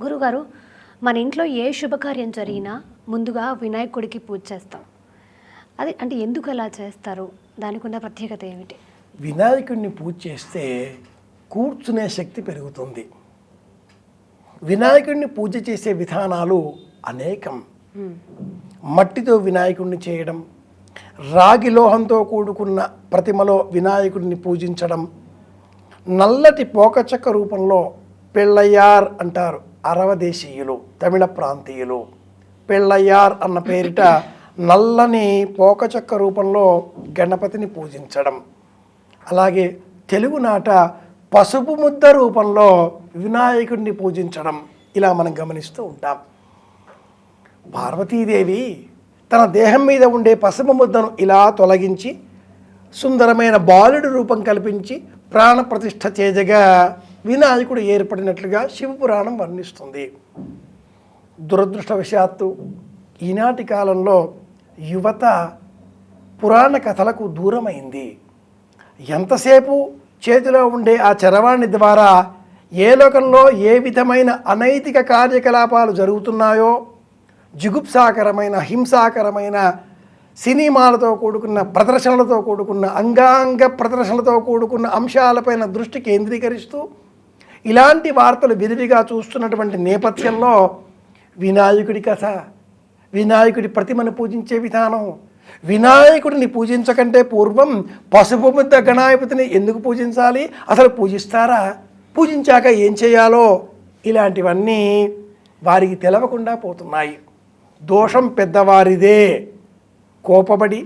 గురుగారు, మన ఇంట్లో ఏ శుభకార్యం జరిగినా ముందుగా వినాయకుడికి పూజ చేస్తాం. అది అంటే ఎందుకు అలా చేస్తారు? దానికి ఉన్న ప్రత్యేకత ఏమిటి? వినాయకుడిని పూజ చేస్తే కూర్చునే శక్తి పెరుగుతుంది. వినాయకుడిని పూజ చేసే విధానాలు అనేకం. మట్టితో వినాయకుడిని చేయడం, రాగి లోహంతో కూడుకున్న ప్రతిమలో వినాయకుడిని పూజించడం, నల్లటి పోకచక్క రూపంలో పెళ్ళయ్యార్ అంటారు అరవదేశీయులు, తమిళ ప్రాంతీయులు. పెళ్ళయ్యార్ అన్న పేరిట నల్లని పోకచక్క రూపంలో గణపతిని పూజించడం, అలాగే తెలుగునాట పసుపు ముద్ద రూపంలో వినాయకుడిని పూజించడం, ఇలా మనం గమనిస్తూ ఉంటాం. పార్వతీదేవి తన దేహం మీద ఉండే పసుపు ముద్దను ఇలా తొలగించి సుందరమైన బాలుడి రూపం కల్పించి ప్రాణప్రతిష్ఠ చేయగా వినాయకుడు ఏర్పడినట్లుగా శివపురాణం వర్ణిస్తుంది. దురదృష్టవశాత్తు ఈనాటి కాలంలో యువత పురాణ కథలకు దూరమైంది. ఎంతసేపు చేతిలో ఉండే ఆ చరవాణి ద్వారా ఏ లోకంలో ఏ విధమైన అనైతిక కార్యకలాపాలు జరుగుతున్నాయో, జిగుప్సాకరమైన హింసాకరమైన సినిమాలతో కూడుకున్న ప్రదర్శనలతో కూడుకున్న అంగాంగ ప్రదర్శనలతో కూడుకున్న అంశాలపైన దృష్టి కేంద్రీకరిస్తూ ఇలాంటి వార్తలు విరివిగా చూస్తున్నటువంటి నేపథ్యంలో వినాయకుడి కథ, వినాయకుడి ప్రతిమను పూజించే విధానం, వినాయకుడిని పూజించకంటే పూర్వం పసుపు ముద్ద గణాధిపతిని ఎందుకు పూజించాలి, అసలు పూజిస్తారా, పూజించాక ఏం చేయాలో, ఇలాంటివన్నీ వారికి తెలవకుండా పోతున్నాయి. దోషం పెద్దవారిదే. కోపబడి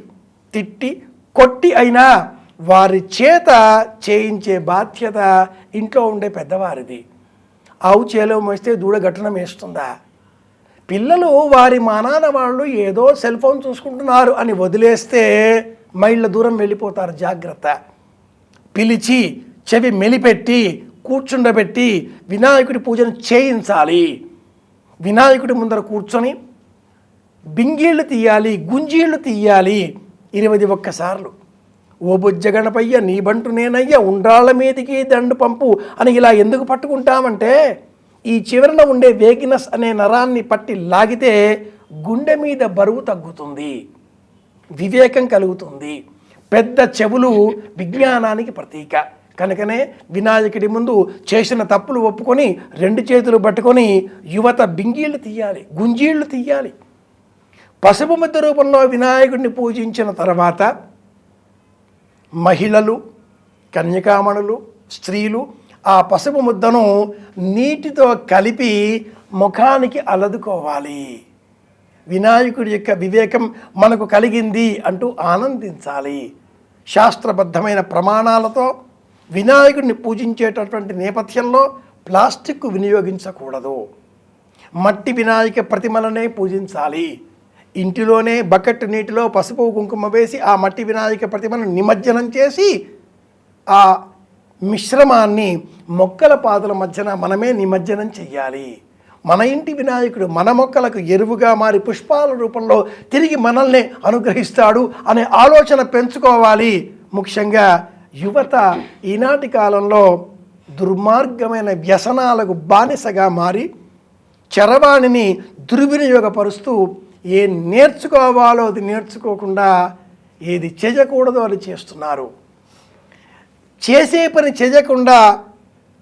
తిట్టి కొట్టి అయినా వారి చేత చేయించే బాధ్యత ఇంట్లో ఉండే పెద్దవారిది. ఆవు చేలో మోస్తే దూడ గట్టున మేస్తుందా? పిల్లలు వారి మానాన వాళ్ళు ఏదో సెల్ ఫోన్ చూసుకుంటున్నారు అని వదిలేస్తే మైళ్ళ దూరం వెళ్ళిపోతారు. జాగ్రత్త. పిలిచి చెవి మెలిపెట్టి కూర్చుండబెట్టి వినాయకుడి పూజను చేయించాలి. వినాయకుడి ముందర కూర్చొని బింగీళ్ళు తీయాలి, గుంజీళ్ళు తీయాలి 21 సార్లు. ఓ బొజ్జ గణపయ్య నీ బంటు నేనయ్య ఉండ్రాళ్ళ మీదికి దండు పంపు అని ఇలా ఎందుకు పట్టుకుంటామంటే ఈ చివరన ఉండే వేగినస్ అనే నరాన్ని పట్టి లాగితే గుండె మీద బరువు తగ్గుతుంది, వివేకం కలుగుతుంది. పెద్ద చెవులు విజ్ఞానానికి ప్రతీక. కనుకనే వినాయకుడి ముందు చేసిన తప్పులు ఒప్పుకొని 2 చేతులు పట్టుకొని యువత బింగీళ్ళు తీయాలి, గుంజీళ్ళు తీయాలి. పసుపు ముద్ద రూపంలో వినాయకుడిని పూజించిన తర్వాత మహిళలు, కన్యకామణులు, స్త్రీలు ఆ పసుపు ముద్దను నీటితో కలిపి ముఖానికి అలదుకోవాలి. వినాయకుడి యొక్క వివేకం మనకు కలిగింది అంటూ ఆనందించాలి. శాస్త్రబద్ధమైన ప్రమాణాలతో వినాయకుడిని పూజించేటటువంటి నేపథ్యంలో ప్లాస్టిక్ వినియోగించకూడదు. మట్టి వినాయక ప్రతిమలనే పూజించాలి. ఇంటిలోనే బకెట్ నీటిలో పసుపు కుంకుమ వేసి ఆ మట్టి వినాయక ప్రతిమను నిమజ్జనం చేసి ఆ మిశ్రమాన్ని మొక్కల పాదుల మధ్యన మనమే నిమజ్జనం చెయ్యాలి. మన ఇంటి వినాయకుడు మన మొక్కలకు ఎరువుగా మారి పుష్పాల రూపంలో తిరిగి మనల్ని అనుగ్రహిస్తాడు అనే ఆలోచన పెంచుకోవాలి. ముఖ్యంగా యువత ఈనాటి కాలంలో దుర్మార్గమైన వ్యసనాలకు బానిసగా మారి చరవాణిని దుర్వినియోగపరుస్తూ ఏం నేర్చుకోవాలో అది నేర్చుకోకుండా ఏది చేయకూడదో అది చేస్తున్నారు. చేసే పని చేయకుండా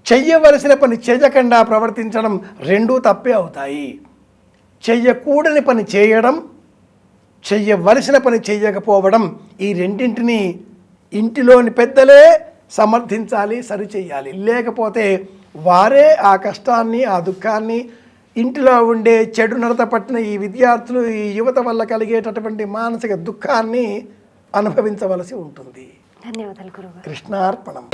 చెయ్యవలసిన పని చేయకుండా ప్రవర్తించడం రెండూ తప్పే అవుతాయి. చెయ్యకూడని పని చేయడం, చెయ్యవలసిన పని చేయకపోవడం, ఈ రెండింటిని ఇంటిలోని పెద్దలే సమర్థించాలి, సరిచేయాలి. లేకపోతే వారే ఆ కష్టాన్ని ఆ దుఃఖాన్ని ఇంటిలో ఉండే చెడు నడత పట్టిన ఈ విద్యార్థులు ఈ యువత వల్ల కలిగేటటువంటి మానసిక దుఃఖాన్ని అనుభవించవలసి ఉంటుంది. ధన్యవాదాలు గురుగారు. కృష్ణార్పణం.